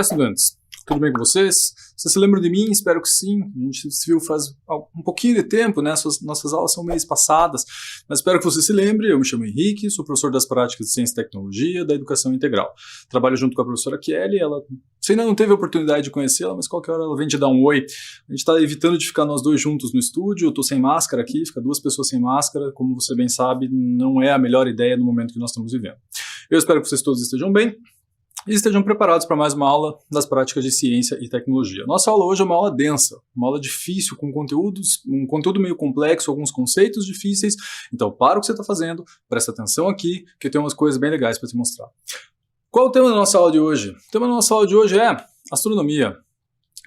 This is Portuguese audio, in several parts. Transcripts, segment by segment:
Olá, estudantes. Tudo bem com vocês? Vocês se lembram de mim? Espero que sim. A gente se viu faz um pouquinho de tempo, né? Nossas aulas são meio espaçadas, mas espero que você se lembre. Eu me chamo Henrique, sou professor das práticas de Ciência e Tecnologia da Educação Integral. Trabalho junto com a professora Kelly. Você ainda não teve a oportunidade de conhecê-la, mas qualquer hora ela vem te dar um oi. A gente está evitando de ficar nós dois juntos no estúdio. Eu estou sem máscara aqui, fica duas pessoas sem máscara. Como você bem sabe, não é a melhor ideia no momento que nós estamos vivendo. Eu espero que vocês todos estejam bem e estejam preparados para mais uma aula das práticas de ciência e tecnologia. Nossa aula hoje é uma aula densa, uma aula difícil, com um conteúdo meio complexo, alguns conceitos difíceis. Então, para o que você está fazendo, presta atenção aqui, que eu tenho umas coisas bem legais para te mostrar. Qual é o tema da nossa aula de hoje? O tema da nossa aula de hoje é astronomia.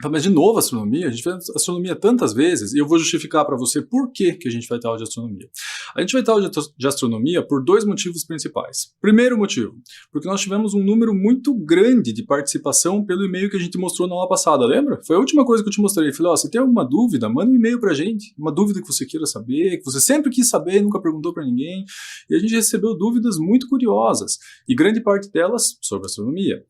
Mas de novo astronomia, a gente fez astronomia tantas vezes e eu vou justificar para você por que a gente vai ter aula de astronomia. A gente vai ter aula de astronomia por dois motivos principais. Primeiro motivo, porque nós tivemos um número muito grande de participação pelo e-mail que a gente mostrou na aula passada, lembra? Foi a última coisa que eu te mostrei. Falei, você tem alguma dúvida? Manda um e-mail pra gente, uma dúvida que você queira saber, que você sempre quis saber e nunca perguntou para ninguém. E a gente recebeu dúvidas muito curiosas, e grande parte delas sobre astronomia.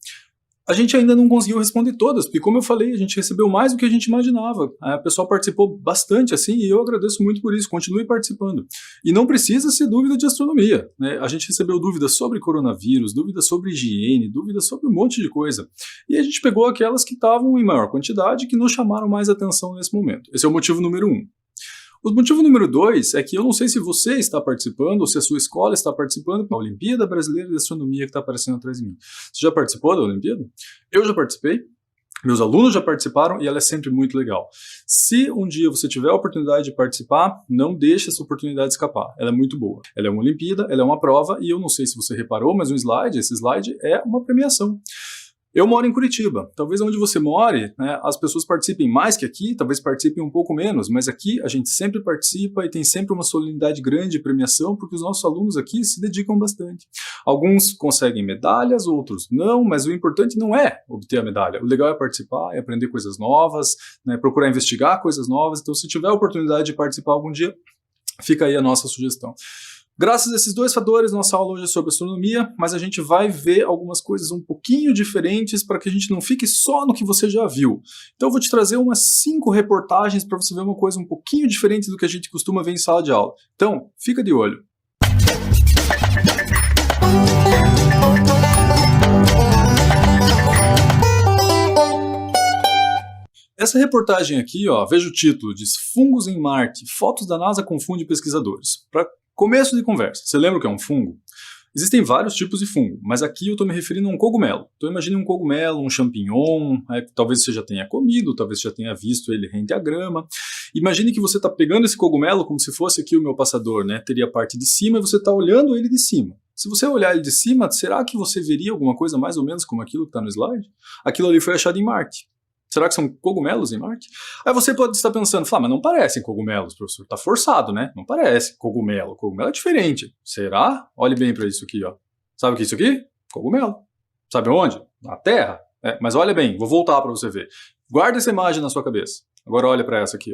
A gente ainda não conseguiu responder todas, porque como eu falei, a gente recebeu mais do que a gente imaginava. A pessoa participou bastante assim, e eu agradeço muito por isso, continue participando. E não precisa ser dúvida de astronomia, né? A gente recebeu dúvidas sobre coronavírus, dúvidas sobre higiene, dúvidas sobre um monte de coisa. E a gente pegou aquelas que estavam em maior quantidade, que nos chamaram mais atenção nesse momento. Esse é o motivo número 1. O motivo número 2 é que eu não sei se você está participando ou se a sua escola está participando da Olimpíada Brasileira de Astronomia que está aparecendo atrás de mim. Você já participou da Olimpíada? Eu já participei, meus alunos já participaram e ela é sempre muito legal. Se um dia você tiver a oportunidade de participar, não deixe essa oportunidade escapar. Ela é muito boa. Ela é uma Olimpíada, ela é uma prova e eu não sei se você reparou, mas esse slide é uma premiação. Eu moro em Curitiba. Talvez onde você more, né, as pessoas participem mais que aqui, talvez participem um pouco menos, mas aqui a gente sempre participa e tem sempre uma solenidade grande de premiação, porque os nossos alunos aqui se dedicam bastante. Alguns conseguem medalhas, outros não, mas o importante não é obter a medalha. O legal é participar, é aprender coisas novas, né, procurar investigar coisas novas. Então, se tiver a oportunidade de participar algum dia, fica aí a nossa sugestão. Graças a esses dois fatores, nossa aula hoje é sobre astronomia, mas a gente vai ver algumas coisas um pouquinho diferentes para que a gente não fique só no que você já viu. Então eu vou te trazer umas 5 reportagens para você ver uma coisa um pouquinho diferente do que a gente costuma ver em sala de aula. Então, fica de olho. Essa reportagem aqui, veja o título, diz Fungos em Marte, fotos da NASA confundem pesquisadores. Para começo de conversa, você lembra o que é um fungo? Existem vários tipos de fungo, mas aqui eu estou me referindo a um cogumelo. Então imagine um cogumelo, um champignon, talvez você já tenha comido, talvez você já tenha visto ele rente à grama. Imagine que você está pegando esse cogumelo como se fosse aqui o meu passador, né? Teria a parte de cima e você está olhando ele de cima. Se você olhar ele de cima, será que você veria alguma coisa mais ou menos como aquilo que está no slide? Aquilo ali foi achado em Marte. Será que são cogumelos em Marte? Aí você pode estar pensando, mas não parecem cogumelos, professor. Está forçado, né? Não parece cogumelo. Cogumelo é diferente. Será? Olhe bem para isso aqui, Sabe o que é isso aqui? Cogumelo. Sabe onde? Na Terra. Mas olha bem, vou voltar para você ver. Guarda essa imagem na sua cabeça. Agora olha para essa aqui,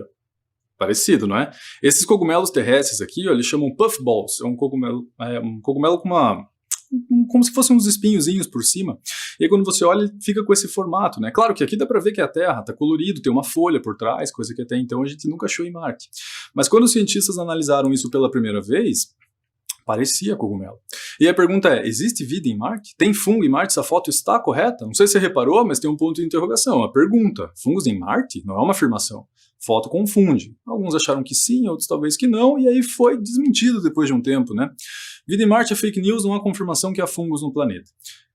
Parecido, não é? Esses cogumelos terrestres aqui, eles chamam puffballs. É um cogumelo com como se fossem uns espinhozinhos por cima. E aí quando você olha, ele fica com esse formato, né? Claro que aqui dá pra ver que é a Terra, tá colorido, tem uma folha por trás, coisa que até então a gente nunca achou em Marte. Mas quando os cientistas analisaram isso pela primeira vez, parecia cogumelo. E a pergunta é, existe vida em Marte? Tem fungo em Marte? Essa foto está correta? Não sei se você reparou, mas tem um ponto de interrogação. A pergunta, fungos em Marte? Não é uma afirmação. Foto confunde. Alguns acharam que sim, outros talvez que não, e aí foi desmentido depois de um tempo, né? Vida em Marte é fake news, não há confirmação que há fungos no planeta.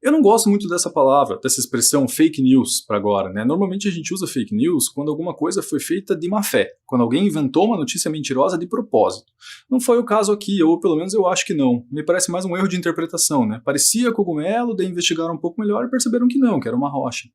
Eu não gosto muito dessa palavra, dessa expressão fake news para agora, né? Normalmente a gente usa fake news quando alguma coisa foi feita de má fé, quando alguém inventou uma notícia mentirosa de propósito. Não foi o caso aqui, ou pelo menos eu acho que não. Me parece mais um erro de interpretação, né? Parecia cogumelo, daí investigaram um pouco melhor e perceberam que não, que era uma rocha.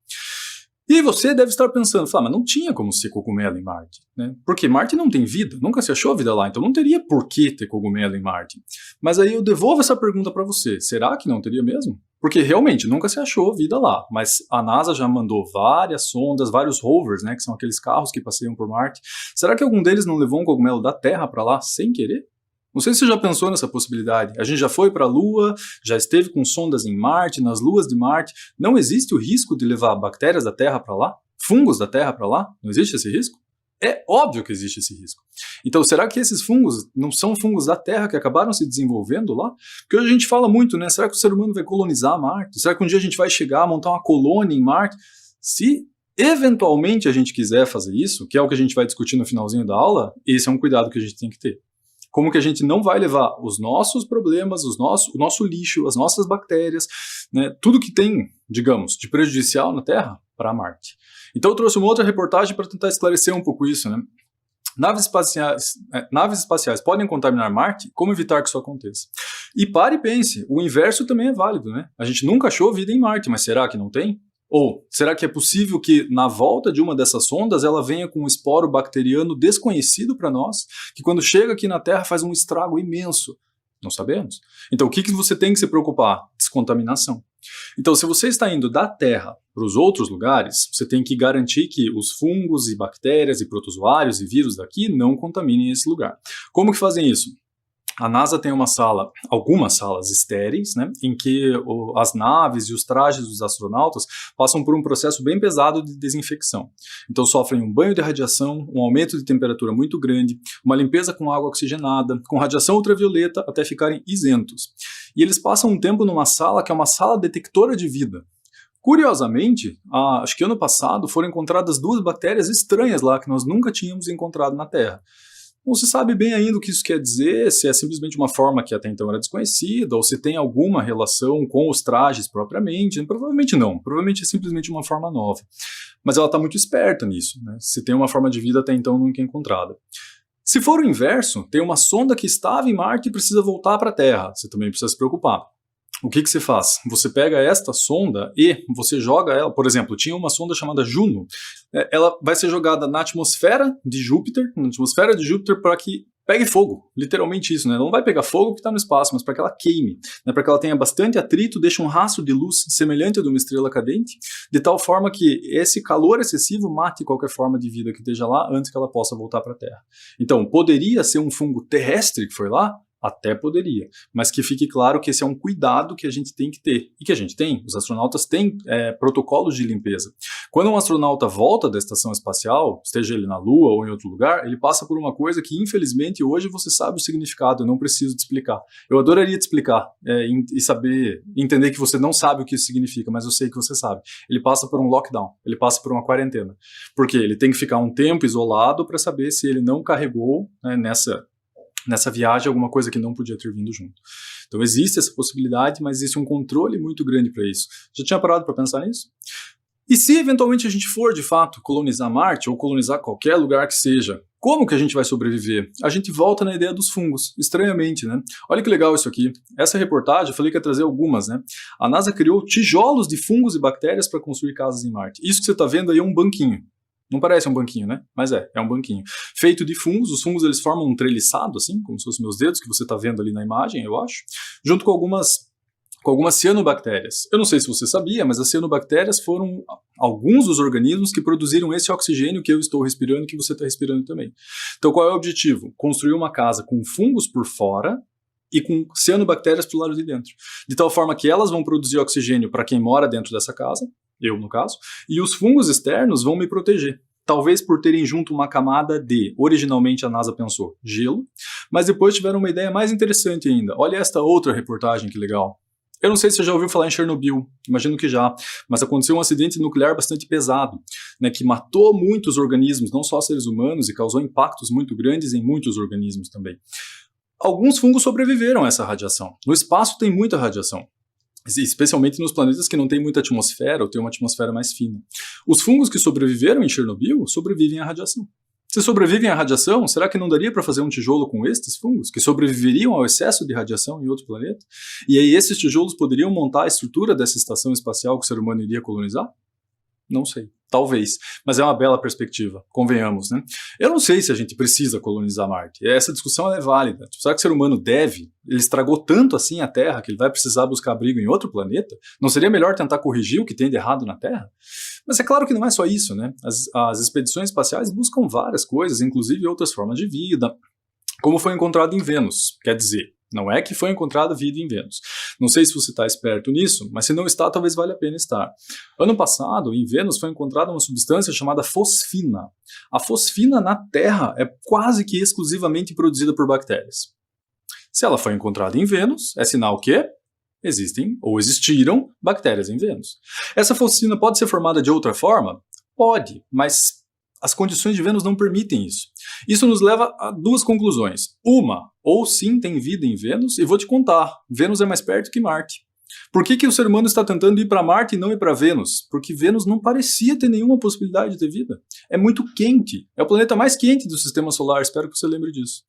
E aí você deve estar pensando, mas não tinha como ser cogumelo em Marte, né? Porque Marte não tem vida, nunca se achou vida lá, então não teria por que ter cogumelo em Marte. Mas aí eu devolvo essa pergunta para você, será que não teria mesmo? Porque realmente nunca se achou vida lá, mas a NASA já mandou várias sondas, vários rovers, né, que são aqueles carros que passeiam por Marte. Será que algum deles não levou um cogumelo da Terra para lá sem querer? Não sei se você já pensou nessa possibilidade. A gente já foi para a Lua, já esteve com sondas em Marte, nas luas de Marte. Não existe o risco de levar bactérias da Terra para lá? Fungos da Terra para lá? Não existe esse risco? É óbvio que existe esse risco. Então, será que esses fungos não são fungos da Terra que acabaram se desenvolvendo lá? Porque hoje a gente fala muito, né? Será que o ser humano vai colonizar Marte? Será que um dia a gente vai chegar a montar uma colônia em Marte? Se eventualmente a gente quiser fazer isso, que é o que a gente vai discutir no finalzinho da aula, esse é um cuidado que a gente tem que ter. Como que a gente não vai levar os nossos problemas, o nosso lixo, as nossas bactérias, né, tudo que tem, digamos, de prejudicial na Terra, para Marte. Então eu trouxe uma outra reportagem para tentar esclarecer um pouco isso, né? Naves espaciais podem contaminar Marte? Como evitar que isso aconteça? E pare e pense, o inverso também é válido, né? A gente nunca achou vida em Marte, mas será que não tem? Ou será que é possível que na volta de uma dessas sondas ela venha com um esporo bacteriano desconhecido para nós, que quando chega aqui na Terra faz um estrago imenso? Não sabemos. Então o que você tem que se preocupar? Descontaminação. Então, se você está indo da Terra para os outros lugares, você tem que garantir que os fungos e bactérias e protozoários e vírus daqui não contaminem esse lugar. Como que fazem isso? A NASA tem uma sala, algumas salas estéreis, né, em que as naves e os trajes dos astronautas passam por um processo bem pesado de desinfecção. Então sofrem um banho de radiação, um aumento de temperatura muito grande, uma limpeza com água oxigenada, com radiação ultravioleta até ficarem isentos. E eles passam um tempo numa sala que é uma sala detectora de vida. Curiosamente, acho que ano passado foram encontradas 2 bactérias estranhas lá que nós nunca tínhamos encontrado na Terra. Não se sabe bem ainda o que isso quer dizer, se é simplesmente uma forma que até então era desconhecida, ou se tem alguma relação com os trajes propriamente. Provavelmente não, provavelmente é simplesmente uma forma nova. Mas ela está muito esperta nisso, né? Se tem uma forma de vida até então nunca encontrada. Se for o inverso, tem uma sonda que estava em Marte e precisa voltar para a Terra, você também precisa se preocupar. O que você faz? Você pega esta sonda e você joga ela, por exemplo, tinha uma sonda chamada Juno, ela vai ser jogada na atmosfera de Júpiter, para que pegue fogo, literalmente isso, né? Não vai pegar fogo que está no espaço, mas para que ela queime, né? Para que ela tenha bastante atrito, deixe um rastro de luz semelhante ao de uma estrela cadente, de tal forma que esse calor excessivo mate qualquer forma de vida que esteja lá antes que ela possa voltar para a Terra. Então, poderia ser um fungo terrestre que foi lá? Até poderia, mas que fique claro que esse é um cuidado que a gente tem que ter, e que a gente tem, os astronautas têm protocolos de limpeza. Quando um astronauta volta da estação espacial, esteja ele na Lua ou em outro lugar, ele passa por uma coisa que infelizmente hoje você sabe o significado, eu não preciso te explicar. Eu adoraria te explicar e saber, entender que você não sabe o que isso significa, mas eu sei que você sabe. Ele passa por um lockdown, ele passa por uma quarentena, porque ele tem que ficar um tempo isolado para saber se ele não carregou, né, nessa viagem alguma coisa que não podia ter vindo junto. Então existe essa possibilidade, mas existe um controle muito grande para isso. Já tinha parado para pensar nisso? E se eventualmente a gente for, de fato, colonizar Marte ou colonizar qualquer lugar que seja, como que a gente vai sobreviver? A gente volta na ideia dos fungos, estranhamente, né? Olha que legal isso aqui. Essa reportagem, eu falei que ia trazer algumas, né? A NASA criou tijolos de fungos e bactérias para construir casas em Marte. Isso que você está vendo aí é um banquinho. Não parece um banquinho, né? Mas é um banquinho. Feito de fungos, os fungos eles formam um treliçado, assim, como se fossem meus dedos, que você está vendo ali na imagem, eu acho, junto com algumas cianobactérias. Eu não sei se você sabia, mas as cianobactérias foram alguns dos organismos que produziram esse oxigênio que eu estou respirando e que você está respirando também. Então qual é o objetivo? Construir uma casa com fungos por fora e com cianobactérias pro lado de dentro. De tal forma que elas vão produzir oxigênio para quem mora dentro dessa casa, eu no caso, e os fungos externos vão me proteger. Talvez por terem junto uma camada de, originalmente a NASA pensou, gelo, mas depois tiveram uma ideia mais interessante ainda. Olha esta outra reportagem, que legal. Eu não sei se você já ouviu falar em Chernobyl, imagino que já, mas aconteceu um acidente nuclear bastante pesado, né, que matou muitos organismos, não só seres humanos, e causou impactos muito grandes em muitos organismos também. Alguns fungos sobreviveram a essa radiação. No espaço tem muita radiação, especialmente nos planetas que não tem muita atmosfera ou tem uma atmosfera mais fina. Os fungos que sobreviveram em Chernobyl sobrevivem à radiação. Se sobrevivem à radiação, será que não daria para fazer um tijolo com estes fungos, que sobreviveriam ao excesso de radiação em outro planeta? E aí esses tijolos poderiam montar a estrutura dessa estação espacial que o ser humano iria colonizar? Não sei. Talvez. Mas é uma bela perspectiva, convenhamos, né? Eu não sei se a gente precisa colonizar Marte. Essa discussão é válida. Será que o ser humano deve? Ele estragou tanto assim a Terra que ele vai precisar buscar abrigo em outro planeta? Não seria melhor tentar corrigir o que tem de errado na Terra? Mas é claro que não é só isso, né? As expedições espaciais buscam várias coisas, inclusive outras formas de vida, como foi encontrado em Vênus. Quer dizer, não é que foi encontrada vida em Vênus. Não sei se você está esperto nisso, mas se não está, talvez valha a pena estar. Ano passado, em Vênus, foi encontrada uma substância chamada fosfina. A fosfina na Terra é quase que exclusivamente produzida por bactérias. Se ela foi encontrada em Vênus, é sinal que existem ou existiram bactérias em Vênus. Essa fosfina pode ser formada de outra forma? Pode, mas as condições de Vênus não permitem isso. Isso nos leva a duas conclusões. Uma, ou sim tem vida em Vênus, e vou te contar, Vênus é mais perto que Marte. Por que o ser humano está tentando ir para Marte e não ir para Vênus? Porque Vênus não parecia ter nenhuma possibilidade de ter vida. É muito quente, é o planeta mais quente do sistema solar, espero que você lembre disso.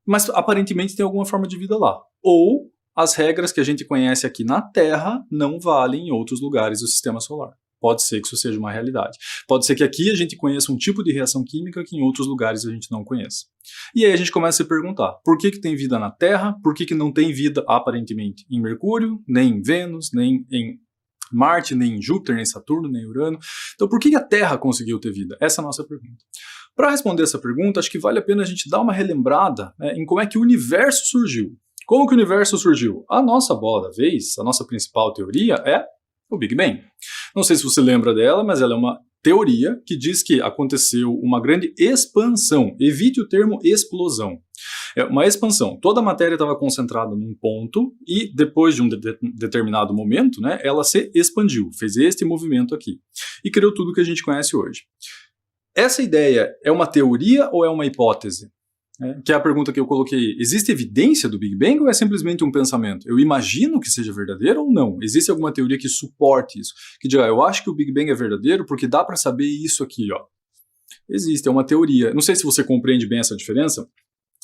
Mas aparentemente tem alguma forma de vida lá. Ou as regras que a gente conhece aqui na Terra não valem em outros lugares do sistema solar. Pode ser que isso seja uma realidade. Pode ser que aqui a gente conheça um tipo de reação química que em outros lugares a gente não conheça. E aí a gente começa a se perguntar, por que tem vida na Terra? Por que não tem vida, aparentemente, em Mercúrio, nem em Vênus, nem em Marte, nem em Júpiter, nem em Saturno, nem em Urano? Então por que a Terra conseguiu ter vida? Essa é a nossa pergunta. Para responder essa pergunta, acho que vale a pena a gente dar uma relembrada, né, em como é que o universo surgiu. Como que o universo surgiu? A nossa bola da vez, a nossa principal teoria é o Big Bang. Não sei se você lembra dela, mas ela é uma teoria que diz que aconteceu uma grande expansão. Evite o termo explosão. É uma expansão. Toda a matéria estava concentrada num ponto e depois de um determinado momento, né, ela se expandiu, fez este movimento aqui e criou tudo que a gente conhece hoje. Essa ideia é uma teoria ou é uma hipótese? Que é a pergunta que eu coloquei. Existe evidência do Big Bang ou é simplesmente um pensamento? Eu imagino que seja verdadeiro ou não? Existe alguma teoria que suporte isso? Que diga, eu acho que o Big Bang é verdadeiro porque dá para saber isso aqui, ó. Existe, é uma teoria. Não sei se você compreende bem essa diferença,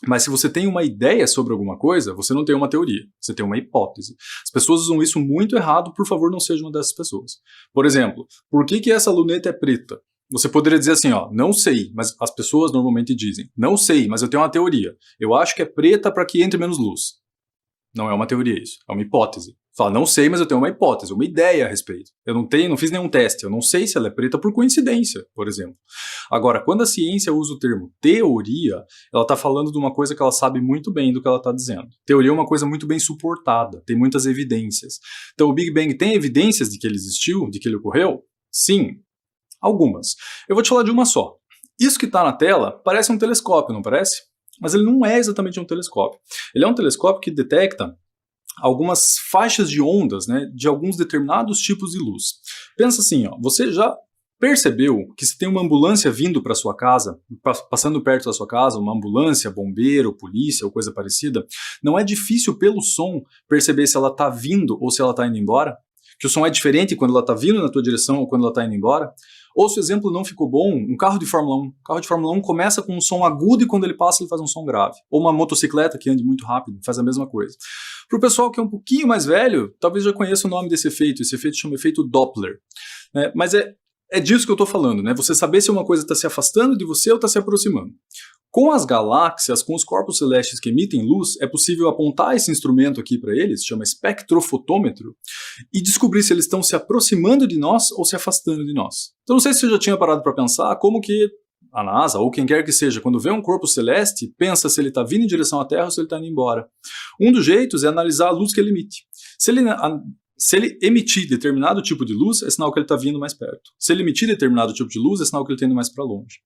mas se você tem uma ideia sobre alguma coisa, você não tem uma teoria, você tem uma hipótese. As pessoas usam isso muito errado, por favor, não seja uma dessas pessoas. Por exemplo, por que essa luneta é preta? Você poderia dizer assim, ó, não sei, mas as pessoas normalmente dizem, não sei, mas eu tenho uma teoria. Eu acho que é preta para que entre menos luz. Não é uma teoria isso, é uma hipótese. Fala, não sei, mas eu tenho uma hipótese, uma ideia a respeito. Eu não fiz nenhum teste, eu não sei se ela é preta por coincidência, por exemplo. Agora, quando a ciência usa o termo teoria, ela está falando de uma coisa que ela sabe muito bem do que ela está dizendo. Teoria é uma coisa muito bem suportada, tem muitas evidências. Então o Big Bang tem evidências de que ele existiu, de que ele ocorreu? Sim. Algumas. Eu vou te falar de uma só. Isso que está na tela parece um telescópio, não parece? Mas ele não é exatamente um telescópio. Ele é um telescópio que detecta algumas faixas de ondas, né, de alguns determinados tipos de luz. Pensa assim, ó, você já percebeu que se tem uma ambulância vindo para sua casa, passando perto da sua casa, uma ambulância, bombeiro, polícia ou coisa parecida, não é difícil pelo som perceber se ela está vindo ou se ela está indo embora? Que o som é diferente quando ela está vindo na tua direção ou quando ela está indo embora? Ou se o exemplo não ficou bom, um carro de Fórmula 1. O carro de Fórmula 1 começa com um som agudo e quando ele passa ele faz um som grave. Ou uma motocicleta que ande muito rápido, faz a mesma coisa. Para o pessoal que é um pouquinho mais velho, talvez já conheça o nome desse efeito. Esse efeito chama efeito Doppler. Mas é disso que eu estou falando, né? Você saber se uma coisa está se afastando de você ou está se aproximando. Com as galáxias, com os corpos celestes que emitem luz, é possível apontar esse instrumento aqui para eles, chama espectrofotômetro, e descobrir se eles estão se aproximando de nós ou se afastando de nós. Então não sei se você já tinha parado para pensar como que a NASA, ou quem quer que seja, quando vê um corpo celeste, pensa se ele está vindo em direção à Terra ou se ele está indo embora. Um dos jeitos é analisar a luz que ele emite. Se ele emitir determinado tipo de luz, é sinal que ele está vindo mais perto. Se ele emitir determinado tipo de luz, é sinal que ele está indo mais para longe.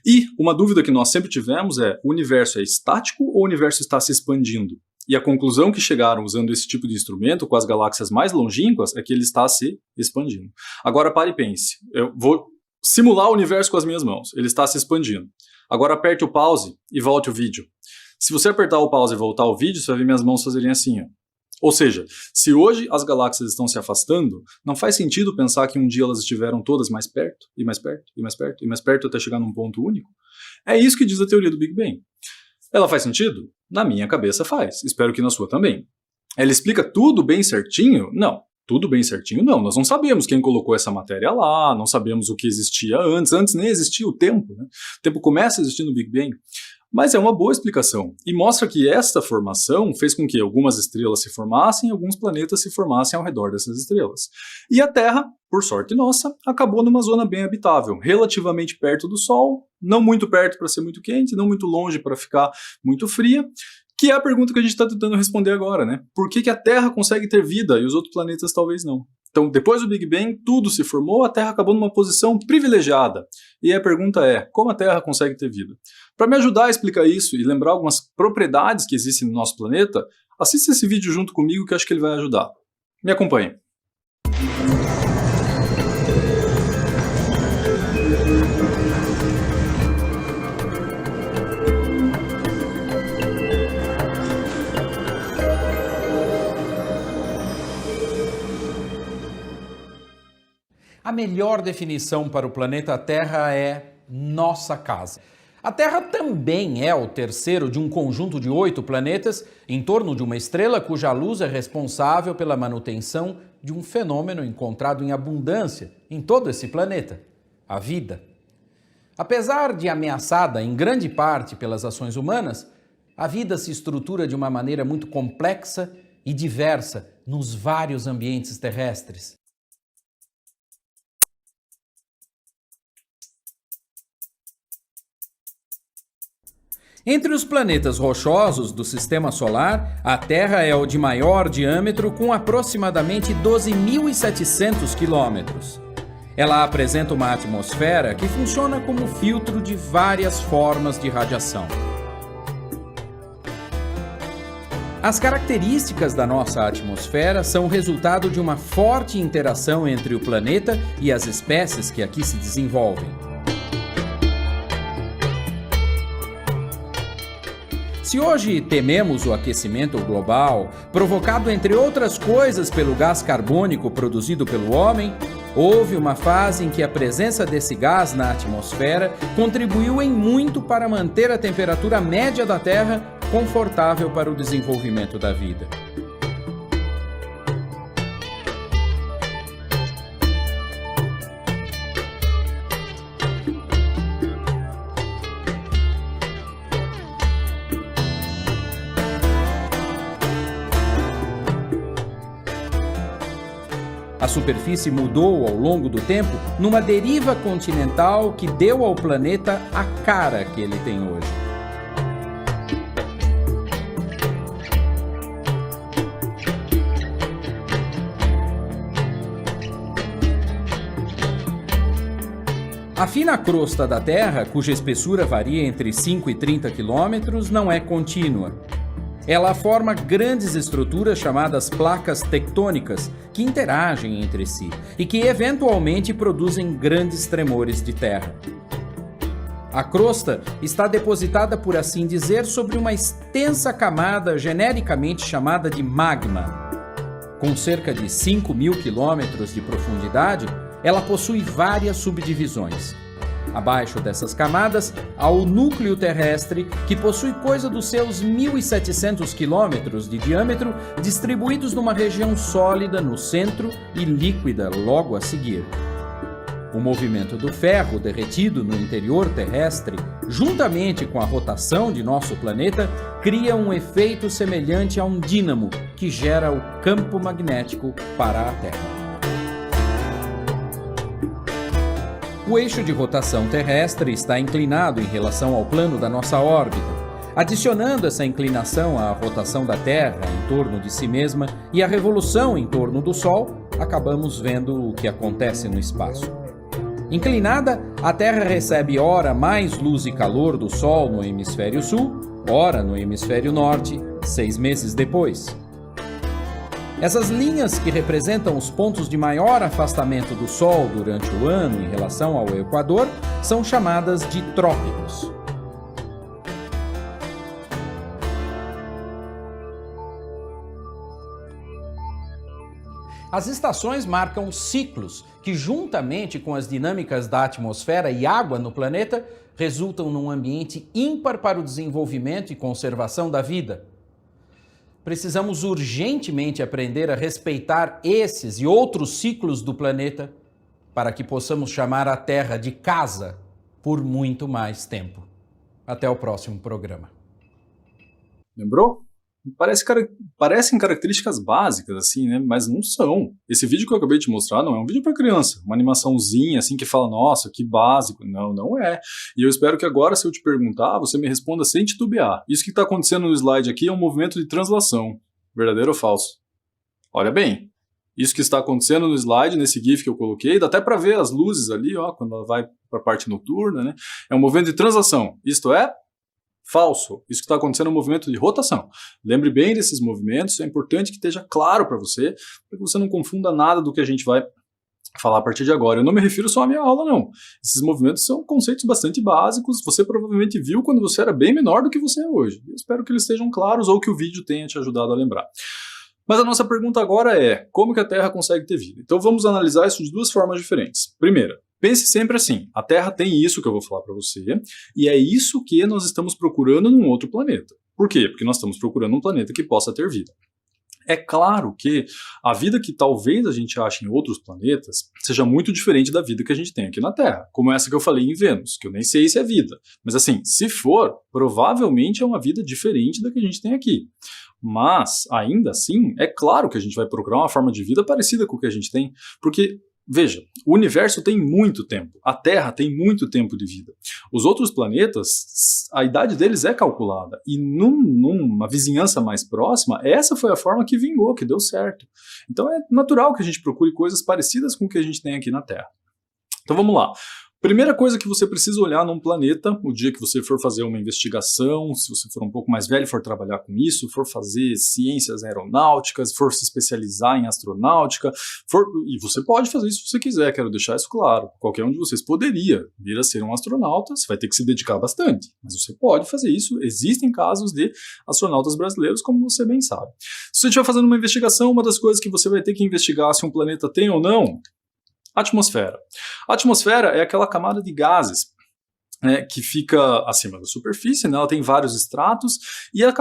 E uma dúvida que nós sempre tivemos é, o universo é estático ou o universo está se expandindo? E a conclusão que chegaram usando esse tipo de instrumento com as galáxias mais longínquas é que ele está se expandindo. Agora pare e pense. Eu vou simular o universo com as minhas mãos. Ele está se expandindo. Agora aperte o pause e volte o vídeo. Se você apertar o pause e voltar o vídeo, você vai ver minhas mãos fazerem assim, ó. Ou seja, se hoje as galáxias estão se afastando, não faz sentido pensar que um dia elas estiveram todas mais perto, e mais perto, e mais perto, e mais perto até chegar num ponto único? É isso que diz a teoria do Big Bang. Ela faz sentido? Na minha cabeça faz. Espero que na sua também. Ela explica tudo bem certinho? Não. Tudo bem certinho? Não. Nós não sabemos quem colocou essa matéria lá, não sabemos o que existia antes. Antes nem existia o tempo, né? O tempo começa a existir no Big Bang. Mas é uma boa explicação e mostra que esta formação fez com que algumas estrelas se formassem e alguns planetas se formassem ao redor dessas estrelas. E a Terra, por sorte nossa, acabou numa zona bem habitável, relativamente perto do Sol, não muito perto para ser muito quente, não muito longe para ficar muito fria, que é a pergunta que a gente está tentando responder agora, né? Por que a Terra consegue ter vida e os outros planetas talvez não? Então, depois do Big Bang, tudo se formou, a Terra acabou numa posição privilegiada. E a pergunta é, como a Terra consegue ter vida? Para me ajudar a explicar isso e lembrar algumas propriedades que existem no nosso planeta, assista esse vídeo junto comigo que eu acho que ele vai ajudar. Me acompanhe. A melhor definição para o planeta Terra é nossa casa. A Terra também é o terceiro de um conjunto de 8 planetas em torno de uma estrela cuja luz é responsável pela manutenção de um fenômeno encontrado em abundância em todo esse planeta, a vida. Apesar de ameaçada em grande parte pelas ações humanas, a vida se estrutura de uma maneira muito complexa e diversa nos vários ambientes terrestres. Entre os planetas rochosos do Sistema Solar, a Terra é o de maior diâmetro, com aproximadamente 12.700 quilômetros. Ela apresenta uma atmosfera que funciona como filtro de várias formas de radiação. As características da nossa atmosfera são resultado de uma forte interação entre o planeta e as espécies que aqui se desenvolvem. Se hoje tememos o aquecimento global, provocado entre outras coisas pelo gás carbônico produzido pelo homem, houve uma fase em que a presença desse gás na atmosfera contribuiu em muito para manter a temperatura média da Terra confortável para o desenvolvimento da vida. A superfície mudou ao longo do tempo numa deriva continental que deu ao planeta a cara que ele tem hoje. A fina crosta da Terra, cuja espessura varia entre 5 e 30 quilômetros, não é contínua. Ela forma grandes estruturas chamadas placas tectônicas, que interagem entre si e que eventualmente produzem grandes tremores de terra. A crosta está depositada, por assim dizer, sobre uma extensa camada genericamente chamada de magma. Com cerca de 5.000 quilômetros de profundidade, ela possui várias subdivisões. Abaixo dessas camadas, há o núcleo terrestre, que possui coisa dos seus 1.700 quilômetros de diâmetro, distribuídos numa região sólida no centro e líquida logo a seguir. O movimento do ferro derretido no interior terrestre, juntamente com a rotação de nosso planeta, cria um efeito semelhante a um dínamo que gera o campo magnético para a Terra. O eixo de rotação terrestre está inclinado em relação ao plano da nossa órbita. Adicionando essa inclinação à rotação da Terra em torno de si mesma e à revolução em torno do Sol, acabamos vendo o que acontece no espaço. Inclinada, a Terra recebe ora mais luz e calor do Sol no hemisfério sul, ora no hemisfério norte, 6 meses depois. Essas linhas, que representam os pontos de maior afastamento do Sol durante o ano em relação ao Equador, são chamadas de trópicos. As estações marcam ciclos que, juntamente com as dinâmicas da atmosfera e água no planeta, resultam num ambiente ímpar para o desenvolvimento e conservação da vida. Precisamos urgentemente aprender a respeitar esses e outros ciclos do planeta para que possamos chamar a Terra de casa por muito mais tempo. Até o próximo programa. Lembrou? Parecem características básicas, assim, né? Mas não são. Esse vídeo que eu acabei de te mostrar não é um vídeo para criança, uma animaçãozinha, assim, que fala, nossa, que básico. Não, não é. E eu espero que agora, se eu te perguntar, você me responda sem titubear. Isso que está acontecendo no slide aqui é um movimento de translação. Verdadeiro ou falso? Olha bem. Isso que está acontecendo no slide, nesse GIF que eu coloquei, dá até para ver as luzes ali, ó, quando ela vai para a parte noturna, né? É um movimento de translação. Isto é falso. Isso que está acontecendo é um movimento de rotação. Lembre bem desses movimentos, é importante que esteja claro para você que você não confunda nada do que a gente vai falar a partir de agora. Eu não me refiro só à minha aula, não. Esses movimentos são conceitos bastante básicos, você provavelmente viu quando você era bem menor do que você é hoje. Eu espero que eles estejam claros ou que o vídeo tenha te ajudado a lembrar. Mas a nossa pergunta agora é, como que a Terra consegue ter vida? Então vamos analisar isso de duas formas diferentes. Primeira, pense sempre assim, a Terra tem isso que eu vou falar para você, e é isso que nós estamos procurando num outro planeta. Por quê? Porque nós estamos procurando um planeta que possa ter vida. É claro que a vida que talvez a gente ache em outros planetas seja muito diferente da vida que a gente tem aqui na Terra, como essa que eu falei em Vênus, que eu nem sei se é vida. Mas assim, se for, provavelmente é uma vida diferente da que a gente tem aqui. Mas, ainda assim, é claro que a gente vai procurar uma forma de vida parecida com o que a gente tem, porque, veja, o universo tem muito tempo, a Terra tem muito tempo de vida. Os outros planetas, a idade deles é calculada, e numa vizinhança mais próxima, essa foi a forma que vingou, que deu certo. Então é natural que a gente procure coisas parecidas com o que a gente tem aqui na Terra. Então vamos lá. Primeira coisa que você precisa olhar num planeta, o dia que você for fazer uma investigação, se você for um pouco mais velho e for trabalhar com isso, for fazer ciências aeronáuticas, for se especializar em astronáutica, e você pode fazer isso se você quiser, quero deixar isso claro. Qualquer um de vocês poderia vir a ser um astronauta, você vai ter que se dedicar bastante, mas você pode fazer isso. Existem casos de astronautas brasileiros, como você bem sabe. Se você estiver fazendo uma investigação, uma das coisas que você vai ter que investigar se um planeta tem ou não, atmosfera. A atmosfera é aquela camada de gases que fica acima da superfície, né? Ela tem vários estratos, e a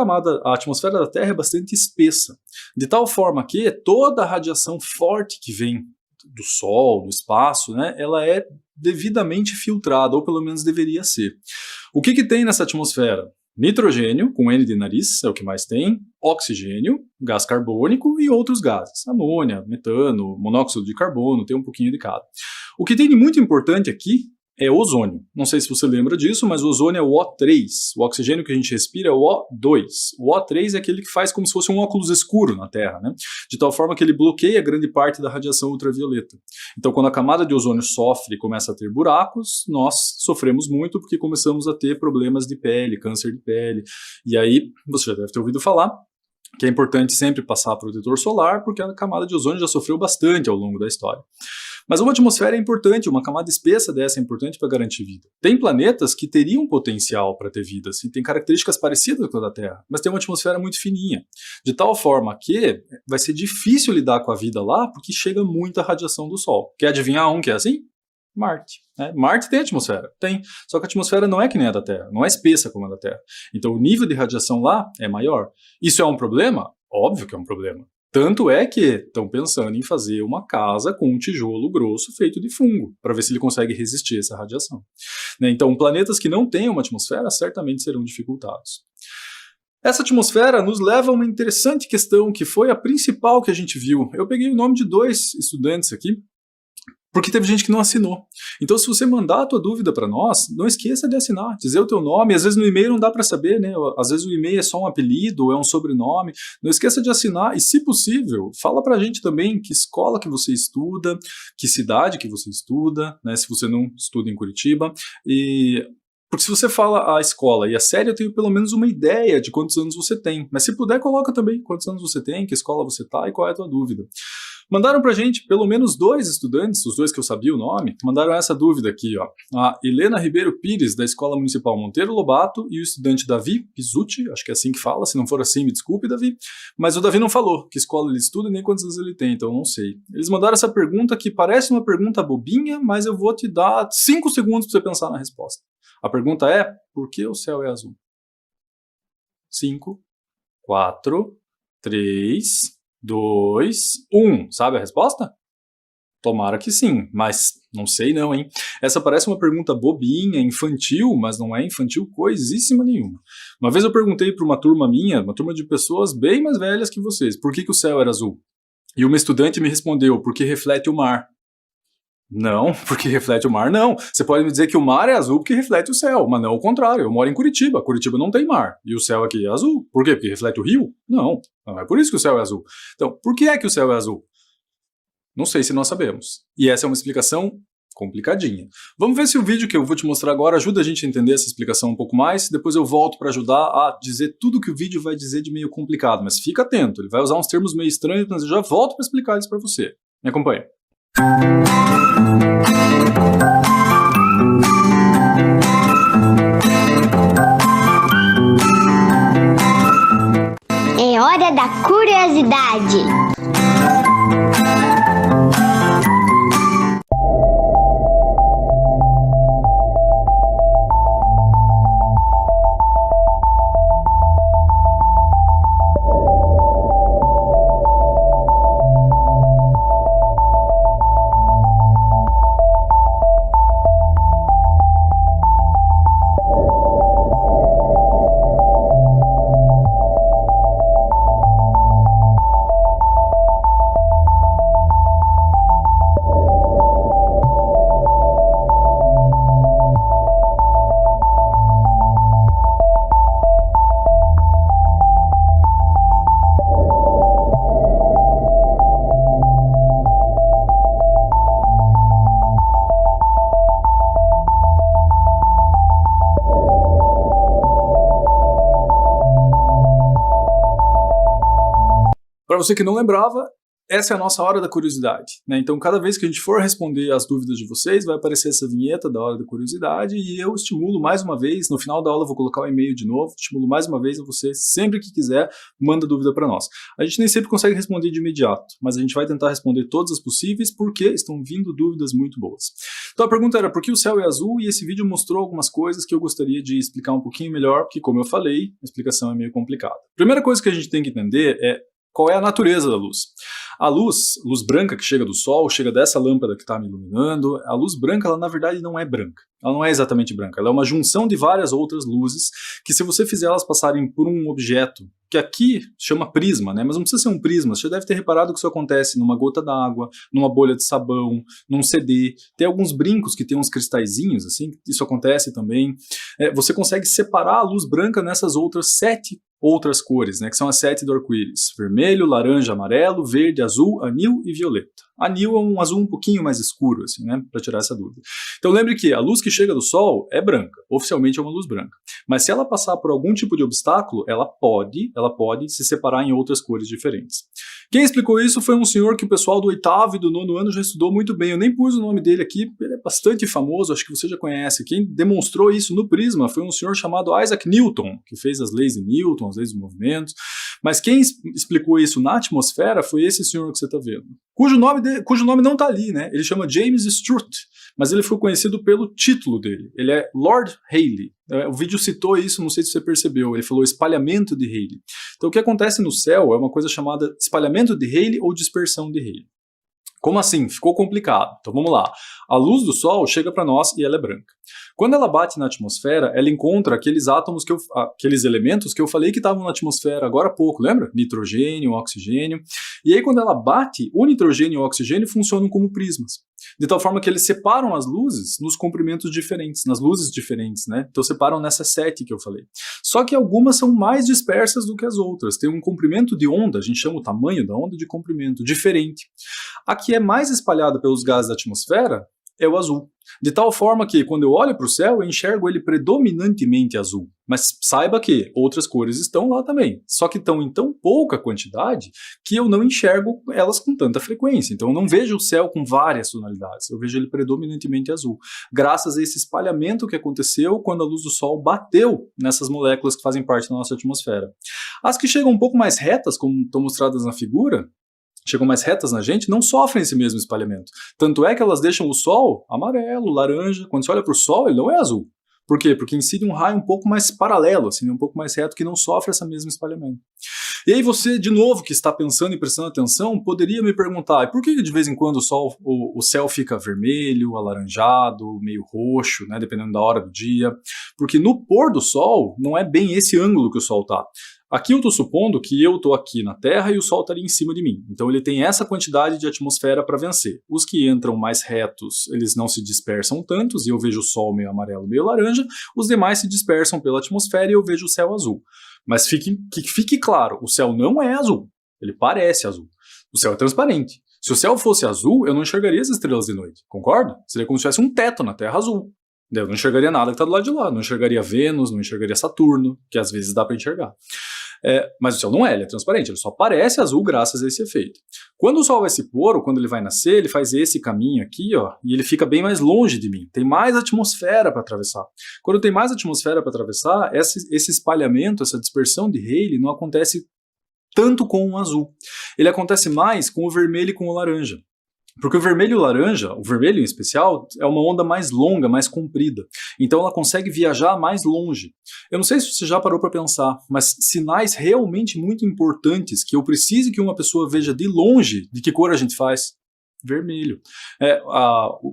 atmosfera da Terra é bastante espessa, de tal forma que toda a radiação forte que vem do Sol, do espaço, né, ela é devidamente filtrada, ou pelo menos deveria ser. O que tem nessa atmosfera? Nitrogênio, com N de nariz, é o que mais tem, oxigênio, gás carbônico e outros gases, amônia, metano, monóxido de carbono, tem um pouquinho de cada. O que tem de muito importante aqui é ozônio. Não sei se você lembra disso, mas o ozônio é o O3. O oxigênio que a gente respira é o O2. O O3 é aquele que faz como se fosse um óculos escuro na Terra, né? De tal forma que ele bloqueia grande parte da radiação ultravioleta. Então, quando a camada de ozônio sofre e começa a ter buracos, nós sofremos muito porque começamos a ter problemas de pele, câncer de pele. E aí, você já deve ter ouvido falar que é importante sempre passar protetor solar, porque a camada de ozônio já sofreu bastante ao longo da história. Mas uma atmosfera é importante, uma camada espessa dessa é importante para garantir vida. Tem planetas que teriam potencial para ter vida, assim, tem características parecidas com a da Terra, mas tem uma atmosfera muito fininha, de tal forma que vai ser difícil lidar com a vida lá, porque chega muita radiação do Sol. Quer adivinhar um que é assim? Marte. Marte tem atmosfera? Tem. Só que a atmosfera não é que nem a da Terra, não é espessa como a da Terra. Então o nível de radiação lá é maior. Isso é um problema? Óbvio que é um problema. Tanto é que estão pensando em fazer uma casa com um tijolo grosso feito de fungo, para ver se ele consegue resistir essa radiação. Então, planetas que não têm uma atmosfera certamente serão dificultados. Essa atmosfera nos leva a uma interessante questão, que foi a principal que a gente viu. Eu peguei o nome de 2 estudantes aqui, porque teve gente que não assinou. Então, se você mandar a tua dúvida para nós, não esqueça de assinar, dizer o teu nome. Às vezes no e-mail não dá para saber, né? Às vezes o e-mail é só um apelido ou é um sobrenome. Não esqueça de assinar e, se possível, fala para a gente também que escola que você estuda, que cidade que você estuda, né? Se você não estuda em Curitiba. Porque se você fala a escola e a série, eu tenho pelo menos uma ideia de quantos anos você tem. Mas se puder, coloca também quantos anos você tem, que escola você está e qual é a tua dúvida. Mandaram pra gente pelo menos 2 estudantes, os 2 que eu sabia o nome, mandaram essa dúvida aqui, ó. A Helena Ribeiro Pires, da Escola Municipal Monteiro Lobato, e o estudante Davi Pizzuti, acho que é assim que fala, se não for assim, me desculpe, Davi, mas o Davi não falou que escola ele estuda e nem quantos anos ele tem, então eu não sei. Eles mandaram essa pergunta que parece uma pergunta bobinha, mas eu vou te dar 5 segundos pra você pensar na resposta. A pergunta é, por que o céu é azul? 5, 4, 3... 2, 1. Sabe a resposta? Tomara que sim, mas Não sei não, hein? Essa parece uma pergunta bobinha, infantil, mas não é infantil coisíssima nenhuma. Uma vez eu perguntei para uma turma minha, uma turma de pessoas bem mais velhas que vocês, por que o céu era azul? E uma estudante me respondeu, porque reflete o mar. Não, porque reflete o mar, não. Você pode me dizer que o mar é azul porque reflete o céu, mas não o contrário. Eu moro em Curitiba, Curitiba não tem mar, e o céu aqui é azul. Por quê? Porque reflete o rio? Não, não é por isso que o céu é azul. Então, por que é que o céu é azul? Não sei se nós sabemos. E essa é uma explicação complicadinha. Vamos ver se o vídeo que eu vou te mostrar agora ajuda a gente a entender essa explicação um pouco mais. Depois eu volto para ajudar a dizer tudo que o vídeo vai dizer de meio complicado. Mas fica atento, ele vai usar uns termos meio estranhos, mas eu já volto para explicar eles para você. Me acompanha. É hora da curiosidade. Para você que não lembrava, essa é a nossa hora da curiosidade, né? Então, cada vez que a gente for responder as dúvidas de vocês, vai aparecer essa vinheta da hora da curiosidade e eu estimulo mais uma vez, no final da aula eu vou colocar o e-mail de novo, estimulo mais uma vez a você, sempre que quiser, manda dúvida para nós. A gente nem sempre consegue responder de imediato, mas a gente vai tentar responder todas as possíveis porque estão vindo dúvidas muito boas. Então a pergunta era por que o céu é azul e esse vídeo mostrou algumas coisas que eu gostaria de explicar um pouquinho melhor, porque como eu falei, a explicação é meio complicada. Primeira coisa que a gente tem que entender é qual é a natureza da luz. A luz branca que chega do sol, chega dessa lâmpada que está me iluminando, a luz branca, ela na verdade não é branca. Ela não é exatamente branca, ela é uma junção de várias outras luzes que se você fizer elas passarem por um objeto, que aqui chama prisma, né? Mas não precisa ser um prisma, você já deve ter reparado que isso acontece numa gota d'água, numa bolha de sabão, num CD, tem alguns brincos que tem uns cristalzinhos, assim, isso acontece também. Você consegue separar a luz branca nessas outras 7 outras cores, né, que são as 7 do arco-íris: vermelho, laranja, amarelo, verde, azul, anil e violeta. Anil é um azul um pouquinho mais escuro, assim, né, para tirar essa dúvida. Então lembre que a luz que chega do sol é branca, oficialmente é uma luz branca. Mas se ela passar por algum tipo de obstáculo, ela pode se separar em outras cores diferentes. Quem explicou isso foi um senhor que o pessoal do 8º e do 9º ano já estudou muito bem. Eu nem pus o nome dele aqui, ele é bastante famoso, acho que você já conhece. Quem demonstrou isso no prisma foi um senhor chamado Isaac Newton, que fez as leis de Newton, as leis dos movimentos. Mas quem explicou isso na atmosfera foi esse senhor que você está vendo, cujo nome não está ali, né? Ele chama James Strutt, mas ele foi conhecido pelo título dele. Ele é Lord Rayleigh. O vídeo citou isso, não sei se você percebeu, ele falou espalhamento de Rayleigh. Então o que acontece no céu é uma coisa chamada espalhamento de Rayleigh ou dispersão de Rayleigh. Como assim? Ficou complicado. Então vamos lá. A luz do Sol chega para nós e ela é branca. Quando ela bate na atmosfera, ela encontra aqueles átomos, aqueles elementos que eu falei que estavam na atmosfera agora há pouco, lembra? Nitrogênio, oxigênio. E aí quando ela bate, o nitrogênio e o oxigênio funcionam como prismas. De tal forma que eles separam as luzes nos comprimentos diferentes, nas luzes diferentes, né? Então separam nessas 7 que eu falei. Só que algumas são mais dispersas do que as outras. Tem um comprimento de onda, a gente chama o tamanho da onda de comprimento, diferente. A que é mais espalhada pelos gases da atmosfera é o azul. De tal forma que, quando eu olho para o céu, eu enxergo ele predominantemente azul. Mas saiba que outras cores estão lá também. Só que estão em tão pouca quantidade que eu não enxergo elas com tanta frequência. Então eu não vejo o céu com várias tonalidades. Eu vejo ele predominantemente azul. Graças a esse espalhamento que aconteceu quando a luz do Sol bateu nessas moléculas que fazem parte da nossa atmosfera. As que chegam um pouco mais retas, como estão mostradas na figura, chegam mais retas na gente, não sofrem esse mesmo espalhamento. Tanto é que elas deixam o Sol amarelo, laranja. Quando você olha para o Sol, ele não é azul. Por quê? Porque incide um raio um pouco mais paralelo, assim, um pouco mais reto, que não sofre esse mesmo espalhamento. E aí você, de novo, que está pensando e prestando atenção, poderia me perguntar, e por que de vez em quando o céu fica vermelho, alaranjado, meio roxo, né, dependendo da hora do dia? Porque no pôr do sol, não é bem esse ângulo que o sol está. Aqui eu estou supondo que eu estou aqui na Terra e o Sol estaria em cima de mim. Então ele tem essa quantidade de atmosfera para vencer. Os que entram mais retos, eles não se dispersam tantos, e eu vejo o Sol meio amarelo, meio laranja. Os demais se dispersam pela atmosfera e eu vejo o céu azul. Mas que fique claro, o céu não é azul. Ele parece azul. O céu é transparente. Se o céu fosse azul, eu não enxergaria as estrelas de noite. Concorda? Seria como se tivesse um teto na Terra azul. Eu não enxergaria nada que está do lado de lá. Não enxergaria Vênus, não enxergaria Saturno, que às vezes dá para enxergar. Mas o céu não é, ele é transparente, ele só parece azul graças a esse efeito. Quando o Sol vai se pôr, ou quando ele vai nascer, ele faz esse caminho aqui, ó, e ele fica bem mais longe de mim. Tem mais atmosfera para atravessar. Quando tem mais atmosfera para atravessar, esse espalhamento, essa dispersão de Rayleigh não acontece tanto com o azul. Ele acontece mais com o vermelho e com o laranja. Porque o vermelho e o laranja, o vermelho em especial, é uma onda mais longa, mais comprida. Então ela consegue viajar mais longe. Eu não sei se você já parou para pensar, mas sinais realmente muito importantes que eu preciso que uma pessoa veja de longe, de que cor a gente faz? Vermelho.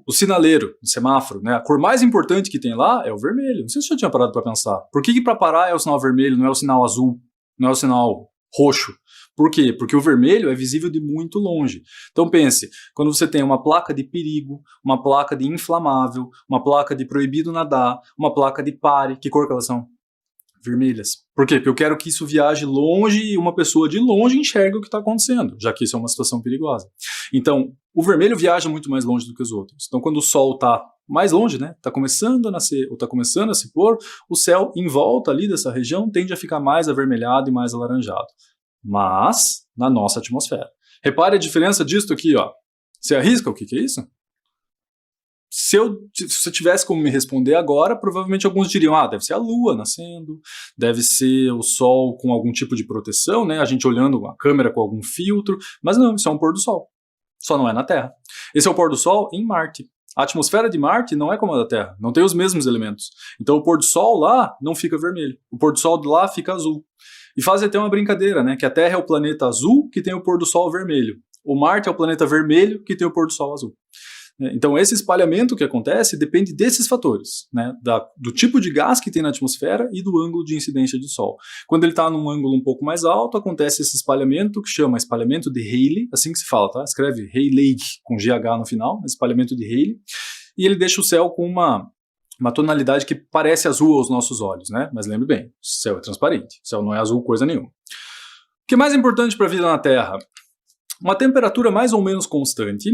O sinaleiro, o semáforo, né? A cor mais importante que tem lá é o vermelho. Não sei se você já tinha parado para pensar. Por que para parar é o sinal vermelho, não é o sinal azul, não é o sinal roxo? Por quê? Porque o vermelho é visível de muito longe. Então pense, quando você tem uma placa de perigo, uma placa de inflamável, uma placa de proibido nadar, uma placa de pare, que cor que elas são? Vermelhas. Por quê? Porque eu quero que isso viaje longe e uma pessoa de longe enxergue o que está acontecendo, já que isso é uma situação perigosa. Então, o vermelho viaja muito mais longe do que os outros. Então, quando o Sol está mais longe, né, está começando a nascer ou está começando a se pôr, o céu em volta ali dessa região tende a ficar mais avermelhado e mais alaranjado. Mas na nossa atmosfera. Repare a diferença disso aqui, ó. Você arrisca o que é isso? Se você tivesse como me responder agora, provavelmente alguns diriam, deve ser a Lua nascendo, deve ser o Sol com algum tipo de proteção, né? A gente olhando a câmera com algum filtro, mas não, isso é um pôr do Sol. Só não é na Terra. Esse é o pôr do Sol em Marte. A atmosfera de Marte não é como a da Terra, não tem os mesmos elementos. Então o pôr do Sol lá não fica vermelho, o pôr do Sol de lá fica azul. E fazem até uma brincadeira, né? Que a Terra é o planeta azul que tem o pôr do Sol vermelho. O Marte é o planeta vermelho que tem o pôr do Sol azul. Então esse espalhamento que acontece depende desses fatores, né? Do tipo de gás que tem na atmosfera e do ângulo de incidência do Sol. Quando ele está num ângulo um pouco mais alto, acontece esse espalhamento que chama espalhamento de Rayleigh, assim que se fala, tá? Escreve Rayleigh com GH no final, espalhamento de Rayleigh, e ele deixa o céu com uma tonalidade que parece azul aos nossos olhos, né? Mas lembre bem, o céu é transparente, o céu não é azul coisa nenhuma. O que é mais importante para a vida na Terra? Uma temperatura mais ou menos constante.